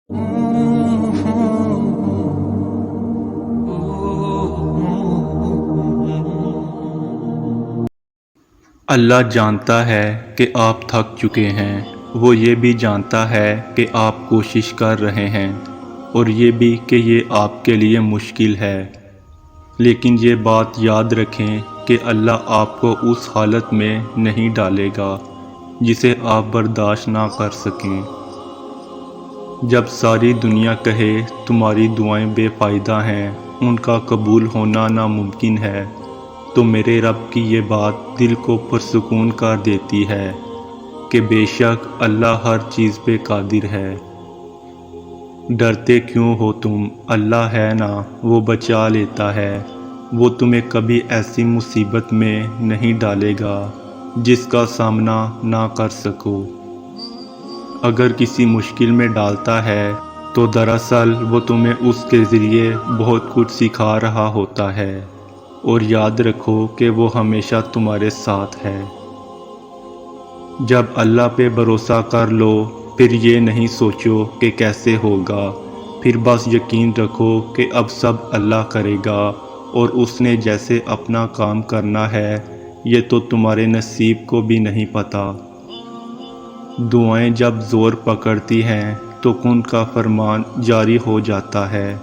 اللہ جانتا ہے کہ آپ تھک چکے ہیں، وہ یہ بھی جانتا ہے کہ آپ کوشش کر رہے ہیں، اور یہ بھی کہ یہ آپ کے لیے مشکل ہے۔ لیکن یہ بات یاد رکھیں کہ اللہ آپ کو اس حالت میں نہیں ڈالے گا جسے آپ برداشت نہ کر سکیں۔ جب ساری دنیا کہے تمہاری دعائیں بے فائدہ ہیں، ان کا قبول ہونا ناممکن ہے، تو میرے رب کی یہ بات دل کو پرسکون کر دیتی ہے کہ بے شک اللہ ہر چیز پہ قادر ہے۔ ڈرتے کیوں ہو تم؟ اللہ ہے نا، وہ بچا لیتا ہے۔ وہ تمہیں کبھی ایسی مصیبت میں نہیں ڈالے گا جس کا سامنا نہ کر سکو۔ اگر کسی مشکل میں ڈالتا ہے تو دراصل وہ تمہیں اس کے ذریعے بہت کچھ سکھا رہا ہوتا ہے، اور یاد رکھو کہ وہ ہمیشہ تمہارے ساتھ ہے۔ جب اللہ پہ بھروسہ کر لو، پھر یہ نہیں سوچو کہ کیسے ہوگا، پھر بس یقین رکھو کہ اب سب اللہ کرے گا، اور اس نے جیسے اپنا کام کرنا ہے یہ تو تمہارے نصیب کو بھی نہیں پتہ۔ دعائیں جب زور پکڑتی ہیں تو کن کا فرمان جاری ہو جاتا ہے،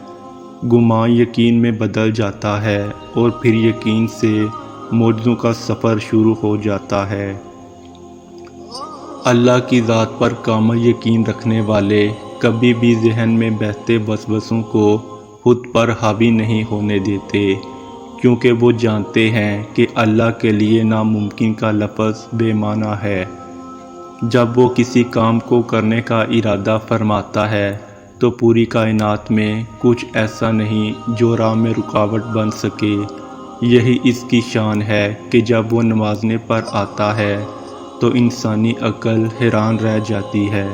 گمان یقین میں بدل جاتا ہے، اور پھر یقین سے معجزوں کا سفر شروع ہو جاتا ہے۔ اللہ کی ذات پر کامل یقین رکھنے والے کبھی بھی ذہن میں بہتے وسوسوں کو خود پر حاوی نہیں ہونے دیتے، کیونکہ وہ جانتے ہیں کہ اللہ کے لیے ناممکن کا لفظ بے معنی ہے۔ جب وہ کسی کام کو کرنے کا ارادہ فرماتا ہے تو پوری کائنات میں کچھ ایسا نہیں جو راہ میں رکاوٹ بن سکے۔ یہی اس کی شان ہے کہ جب وہ نوازنے پر آتا ہے تو انسانی عقل حیران رہ جاتی ہے۔